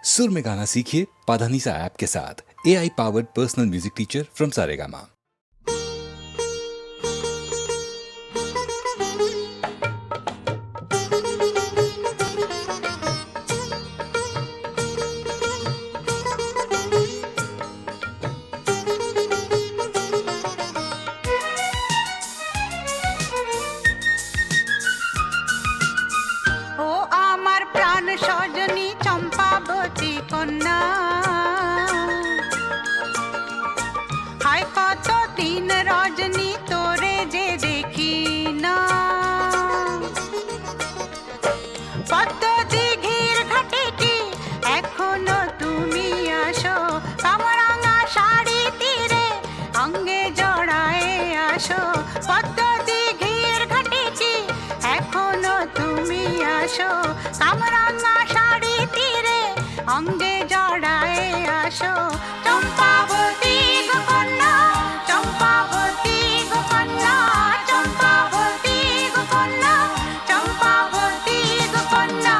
सुर में गाना सीखिए पाधानीसा ऐप के साथ। AI powered personal music teacher from Saregama. কামরাঙা শাড়ি তীরে অঙ্গে জড়ায়ে আসো চম্পাবতী গো কন্যা, চম্পাবতী গো কন্যা, চম্পাবতী গো কন্যা, চম্পাবতী গো কন্যা।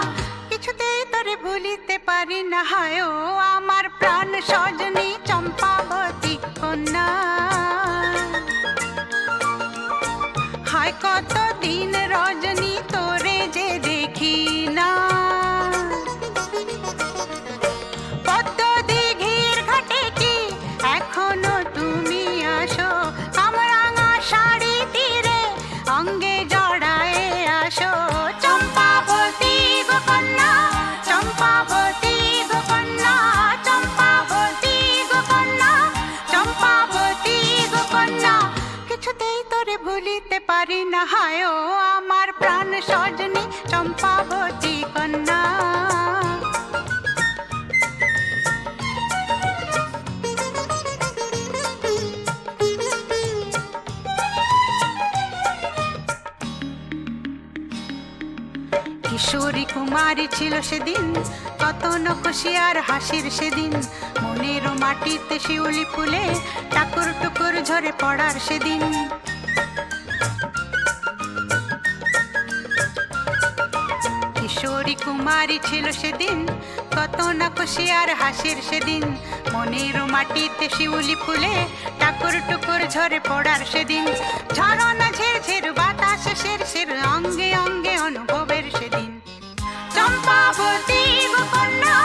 কিছুতেই তোরে ভুলিতে পারি না হায় ও আমার প্রাণ সজনী চম্পাবতী কন্যা। হায় কত দিন রজনী তোরে যে দেখি না, পদ্ম দিঘির ঘাটে কি এখনো তুমি আসো, কামরাঙা শাড়ি তীরে অঙ্গে জড়ায়ে আসো চম্পাবতী গো কন্যা, চম্পাবতী গো কন্যা, চম্পাবতী গো কন্যা, চম্পাবতী গো কন্যা। কিছুতেই তোরে ভুলিতে পারি না হায় ও আমার প্রাণ সজনী চম্পাবতী কন্যা। কিশোরী কুমারী ছিল সেদিন, কত নখসি আর হাসির সেদিন, মনের মাটিতে শিউলি ফুলে টাকুর টুকুর ঝরে পড়ার সেদিন। কিশোরী কুমারী ছিল সেদিন, কত নখসি আর হাসির সেদিন, মনের মাটিতে শিউলি ফুলে টাকুর টুকুর ঝরে পড়ার সেদিন। ঝরনা ঝিরঝির বাতাস শিরশির অঙ্গে অঙ্গে অনুভবের সেদিন। চম্পাবতী গো কন্যা,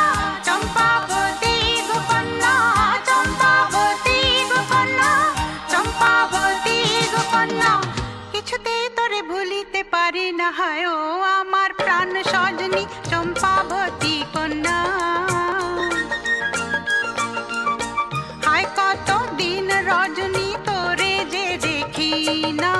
চম্পাবতী গো কন্যা, চম্পাবতী গো কন্যা, চম্পাবতী গো কন্যা। কিছুতেই তোরে ভুলিতে পারি না হায় ও আমার প্রাণ সজনী চম্পাবতী কন্যা। হায় কত দিন রজনী তোরে যে দেখি না।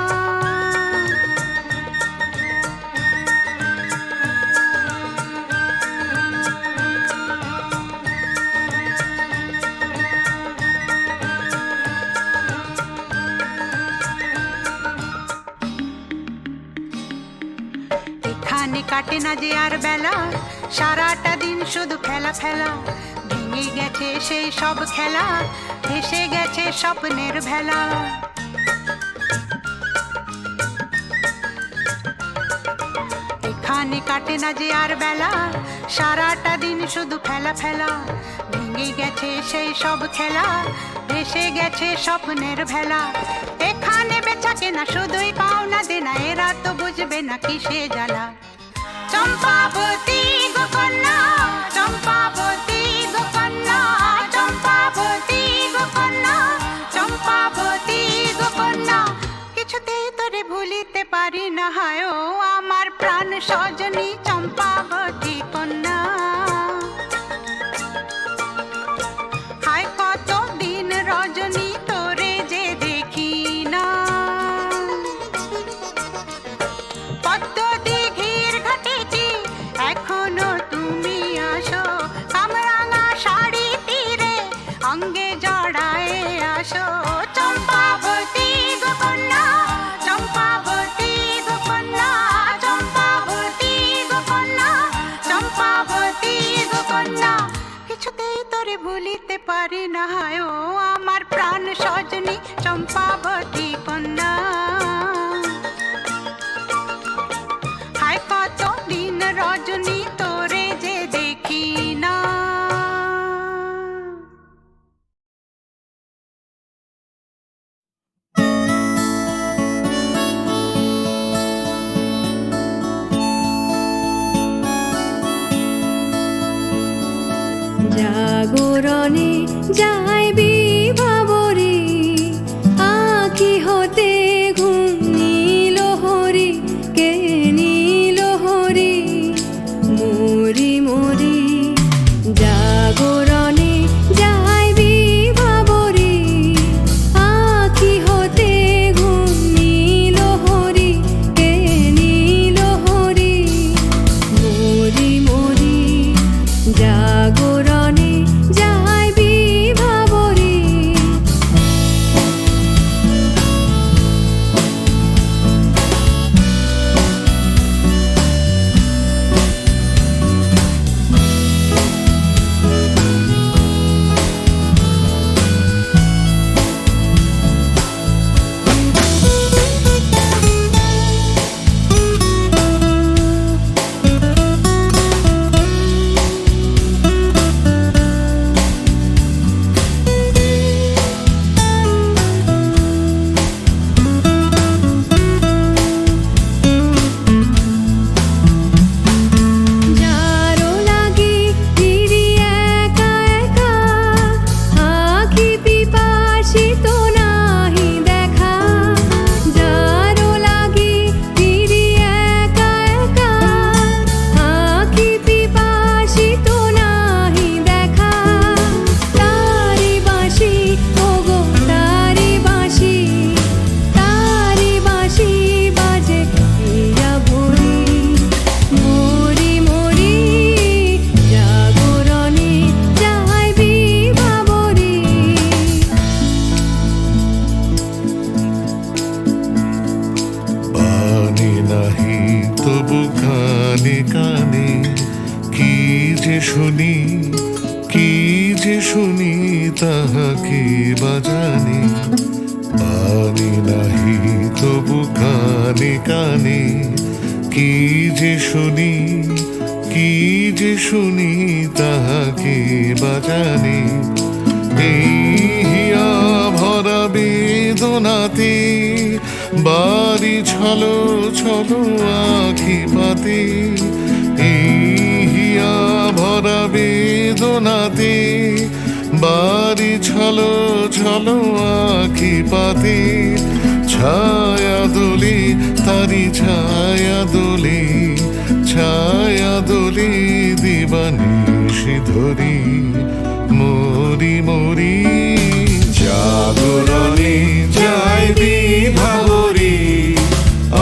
এখানে কাটে না যে আর বেলা, সারাটা দিন শুধু খেলা ফেলা, ভেঙে গেছে সেই সব খেলা, ভেসে গেছে স্বপ্নের ভেলা। এখানে কাটে না যে আর বেলা, সারাটা দিন শুধু খেলা ফেলা, ভেঙে গেছে সেই সব খেলা, ভেসে গেছে স্বপ্নের ভেলা। এখানে বেচা কেনা শুধুই পাওনা দেনা, এরা তো বুঝবে না কিসে জ্বালা। চম্পাবতী গো কন্যা, চম্পাবতী গো কন্যা, চম্পাবতী গো কন্যা, চম্পাবতী গো কন্যা। কিছুতেই তোরে ভুলিতে পারি না হায় ও আমার প্রাণ সজনী চম্পাবতী কন্যা। হায় কত দিন রজনী তোরে যে দেখি না। পদ্ম দিঘির ঘাটে কি এখনো তুমি আসো, কামরাঙা শাড়ি তীরে অঙ্গে জড়ায়ে আসো চম্পাবতী গো কন্যা, চম্পাবতী গো কন্যা, চম্পাবতী গো কন্যা, চম্পাবতী গো কন্যা। কিছুতেই তোরে ভুলিতে পারি না হায় ও আমার প্রাণ সজনী চম্পাবতী কন্যা। হায় কত দিন রজনী তোরে যে দেখি না। জাগরণে যাই বিভাবরে, আঁখি হতে ঘুম নীল হরি, কে নীল হরি মরি মরি। জাগরণে যাই বিভাবরে, আঁখি হতে ঘুম নীল হরি, কে নীল হরি মরি মরি। জাগরণে যাই বিভাবরে। যারো লাগি ফিরি একা একা, আঁখি পিপাসিত নাহি দেখা। যারো লাগি ফিরি একা একা, আঁখি পিপাসিত নাহি দেখা। তারি বাঁশি ওগো তারি বাঁশি, তারি বাঁশি বাজে হীরা ভরি মরি মরি। জাগরণে যাই বিভাবরে। বাণী নাহি তবু কানে কানে, কি যে শুনি কি যে শুনি তাহাকে বাজানে। বাণী নাহি তবু কানে কানে, কি যে শুনি কি যে শুনি তাহাকে বাজানে। এই হিয়া ভরা বেদনাতে বাড়ি ছলো ছলো আঁখি পাতে। এই হিয়া ভরা বেদনাতে বাড়ি ছলো ছলো আঁখি পাতে। ছায়া দোলে তারি ছায়া দোলে, ছায়া দোলে দিবানিশি ধরি মরি মরি। জাগরণে যাই বিভাবরে,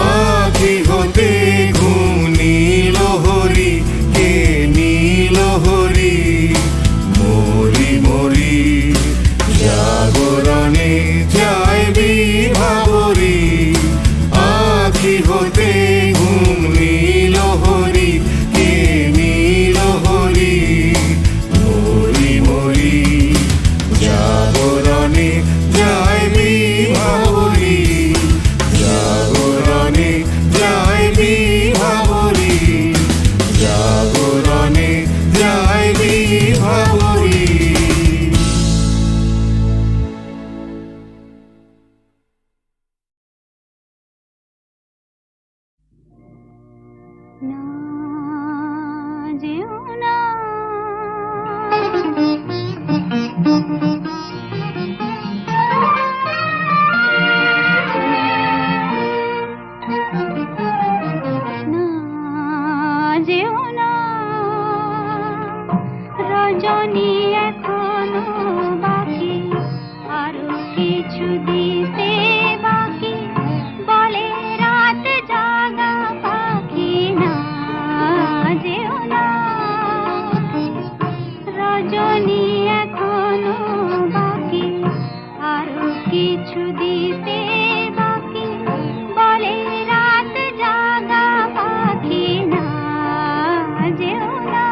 আঁখি হতে ঘুম নীল হরি, কে নীল হরি মরি মরি। জাগরণে যাই বিভাবরে, আঁখি হতে ঘুম নীল হরি, কে নীল হরি মরি মরি। জাগরণে যাই বিভাবরে, জাগরণে যাই বিভাবরে, জাগরণে যাই বিভাবরে। না যেও না, না যেও না। রজনী এখনো বাকি, আরো কিছু দিতে বাকি। বলে রাত জাগা পাখি, না যেও না। রজনী এখনো বাকি, আরো কিছু দিতে বাকি। বলে রাত জাগা পাখি, না যেও না।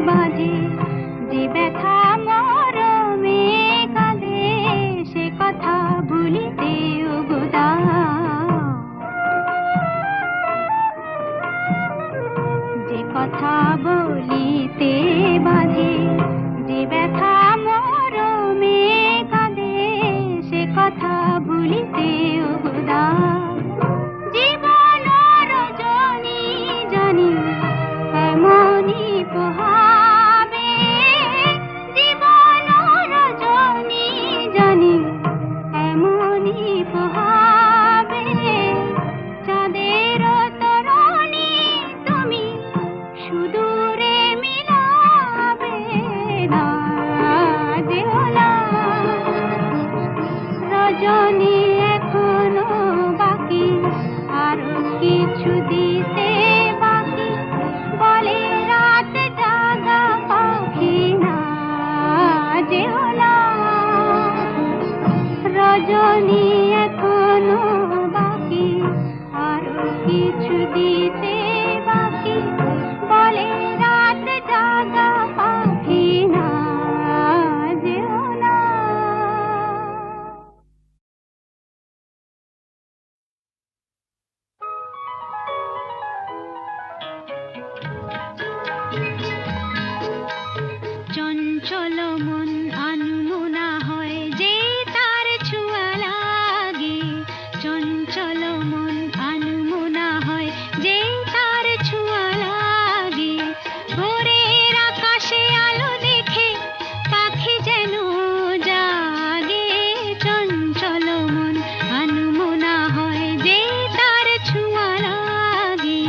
বাঁধে, যে ব্যথা মরমে কাঁদে, সে কথা ভুলিতে ওগো দাও। যে কথা বলিতে বাঁধে, যে ব্যথা মরমে কাঁদে, সে কথা ভুলিতে ওগো দাও। জীবন রজনী জানি এমনই পোহাবে, জীবন রজনী জানি এমনই পোহাবে। চাঁদের তরণী তুমি সুদূরে মিলাবে না, যেও না। রজনী এখনো বাকি, আরো কিছু দিতে বাকি, বলে রাত জাগা পাখি না, যেও না। রজনী এখনো বাকি, আরো কিছু দিতে বাকি, বলে রাত জাগা পাখি না, যেও না। চঞ্চল মন আনমনা হয় যে তার ছোঁয়া লাগে, চঞ্চল মন আনমনা হয় যে তার ছোঁয়া লাগে। ভোরের আকাশে আলো দেখে পাখি যেন জাগে, চঞ্চল মন আনমনা হয় যে তার ছোঁয়া লাগে।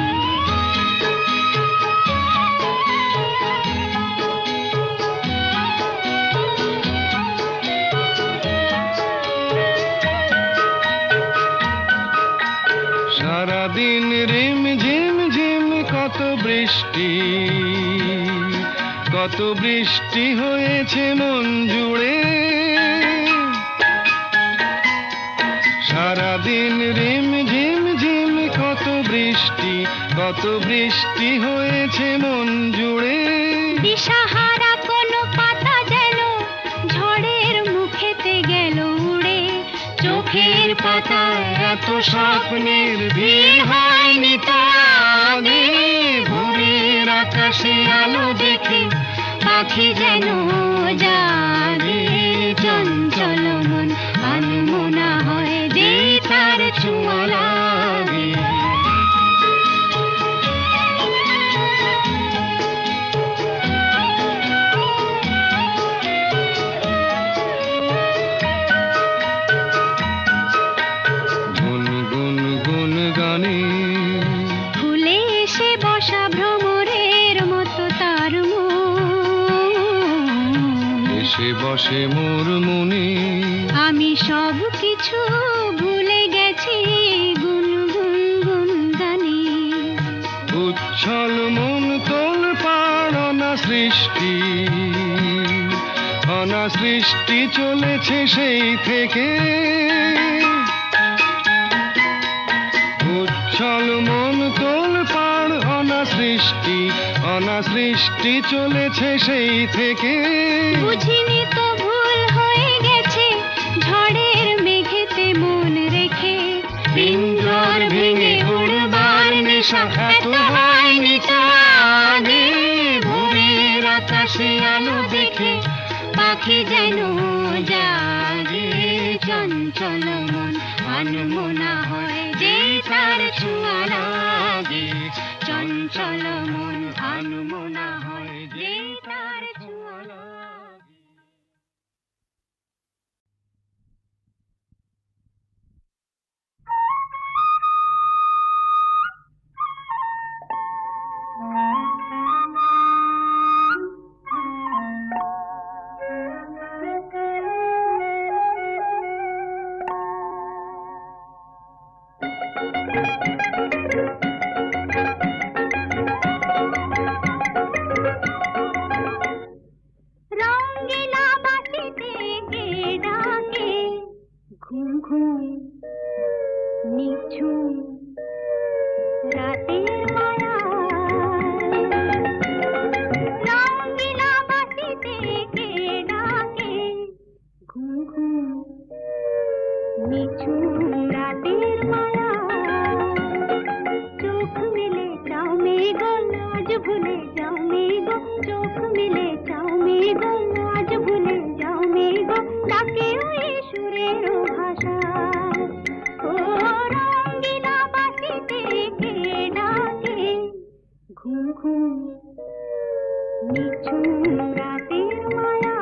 সারাদিন রিম ঝিম ঝিম কত বৃষ্টি, কত বৃষ্টি হয়েছে মন জুড়ে। সারাদিন রিম ঝিম ঝিম কত বৃষ্টি, কত বৃষ্টি হয়েছে মন জুড়ে। দিশাহারা কোনো পাতা যেন ঝড়ের মুখেতে গেল উড়ে, চোখের পাতায় এত স্বপ্নের ভিড় হয়নি তো আগে। ভোরের আকাশে আলো দেখে পাখি যেন জাগে, চঞ্চল মন আনমনা হয় যে তার ছোঁয়া লাগে। গুন গুন গুন গানে ফুলে এসে বসা ভ্রমরের মতো তার মন, এসে বসে মোর মনে। আমি সব কিছু ভুলে গেছি গুন গুন গুন গানে। উচ্ছল মন তোল পাড় অনা সৃষ্টি, অনা সৃষ্টি চলেছে সেই থেকে। উচ্ছল মন তোল পাড় অনা সৃষ্টি, অনা সৃষ্টি চলেছে সেই থেকে। বুঝিনি তো ভুল হয়ে গেছে ঝড়ের মেঘেতে মন রেখে। পিঞ্জর ভেঙে উড়বার নেশা এত হয়নি তো আগে। ভোরের আকাশে আলো দেখে পাখি যেন জাগে, চঞ্চল মন আনমনা হয় যে তার ছোঁয়া লাগে, চঞ্চল মন আনমনা হয় যে তার ছোঁয়া লাগে। নিঝুম রাতের মায়া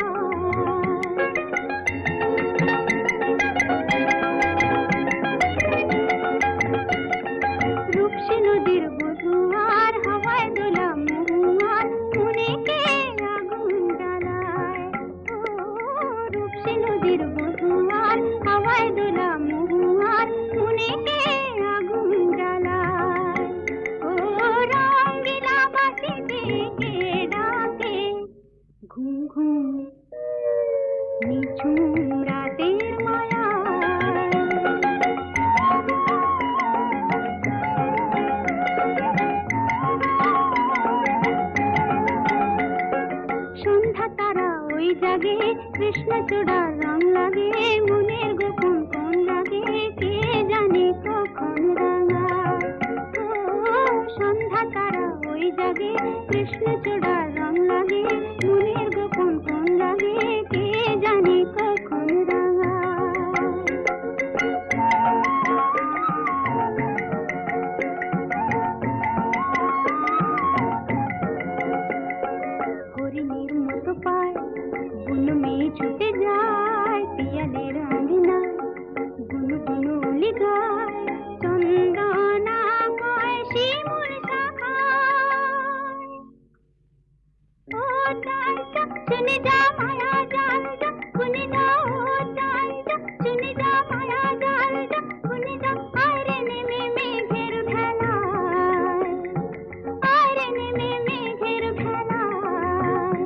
রূপসী নদীর বধুয়ার হাওয়ায় দোলা মহুয়ার মনেকে আগুন জ্বালায় ও রূপসী নদীর বধুয়ার হাওয়ায় দোলা মহুয়ার মনেকে আগুন জ্বালায় ও রঙিলা বাঁশিতে কে ডাকে ঘুম ঘুম নিঝুম রাতের মায়া সন্ধ্যা তারা ওই জাগে কৃষ্ণচূড়া রং লাগে মনের গোপন কোন লাগে কে জানে কখন রাঙায় ও সন্ধ্যা তারা ওই জাগে কৃষ্ণচূড়া রং লাগে মনের গোপন কোন লাগে কে জানে কখন রাঙায় হরিণীর মতো পায় বুনো মেয়ে ছুটে যায় পিয়ালের আঙিনায় বুনো বুনো অলি গায় চন্দনা কয় শিমুল শাখায় ও চাঁদা শুনে যা মায়া জালটা শুনে যা ও চাঁদা শুনে যা মায়া জালটা শুনে যা আরে নেমে মেঘের ভেলায় আরে নেমে মেঘের ভেলায়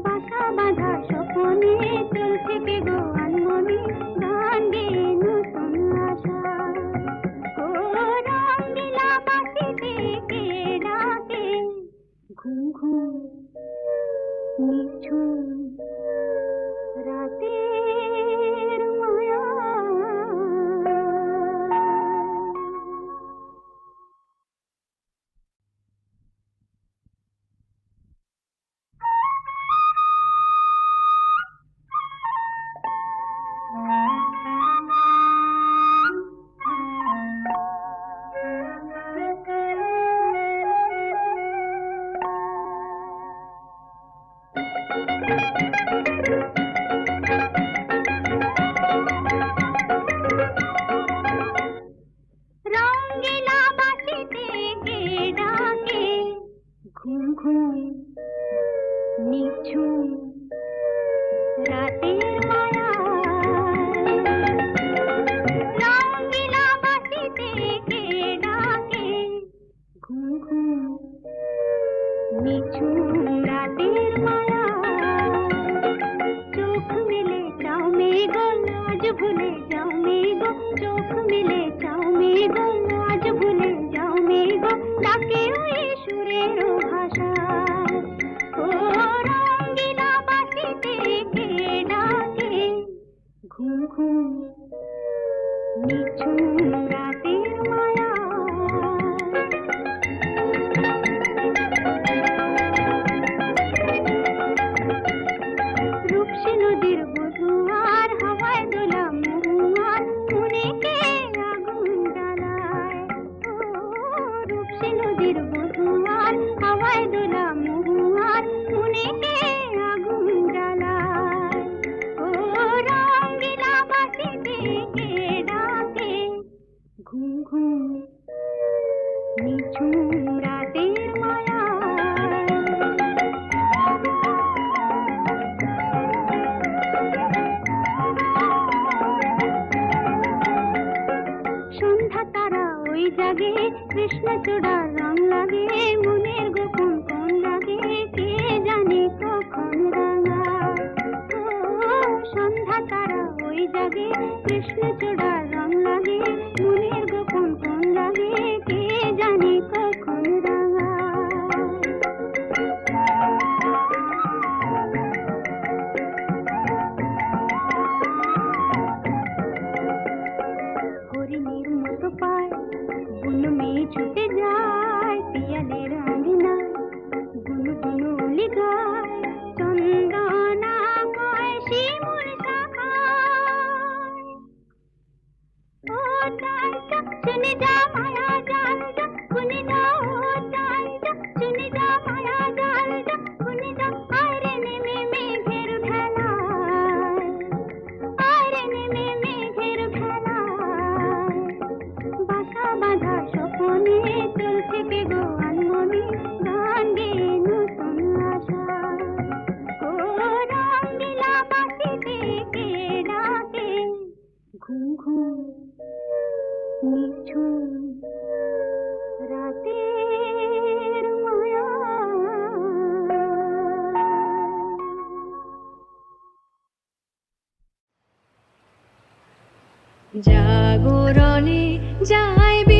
বাসা বাঁধা স্বপনে চলছে কে গো আনমনে গান গেয়ে নতুন আশা ও রঙিলা বাঁশিতে কে ডাকে ঘুম ঘুম নিঝুম রাতের মায়া রঙিলা বাঁশিতে কে ডাকে ঘুম ঘুম নিঝুম রাতের মায়া রঙিলা বাঁশিতে কে ডাকে ঘুম ঘুম নিঝুম রাতের মায়া চোখ মেলে চাও মেঘো আজ ভুলে যাও মেঘো চোখ মেলে চাও মেঘো আজ ভুলে যাও মেঘো ডাকে ওই সুরের ভাষা ও রঙিলা বাঁশিতে কে ডাকে ঘুম ঘুম নিঝুম রাতের মায়া রূপসী নদীর বধুয়ার হাওয়ায় দোলা মহুয়ার মনেকে আগুন জ্বালায় ও রূপসী নদীর বধুয়ার হাওয়ায় দোলা মহুয়ার মনেকে আগুন জ্বালায় ও রঙিলা বাঁশিতে কে ডাকে ঘুম ঘুম নিঝুম রাতের মায়া সন্ধ্যা তারা ওই জাগে কৃষ্ণচূড়া রং লাগে মনের গোপন কোন লাগে কে জানে কখন রাঙায় ও সন্ধ্যা তারা ওই জাগে কৃষ্ণচূড়া রং লাগে মনের গোপন কোন লাগে কে জানে কখন রাঙায় হরিণীর মতো পায় বুনো মেয়ে ছুটে যায় পিয়ালের জাগরণে যায়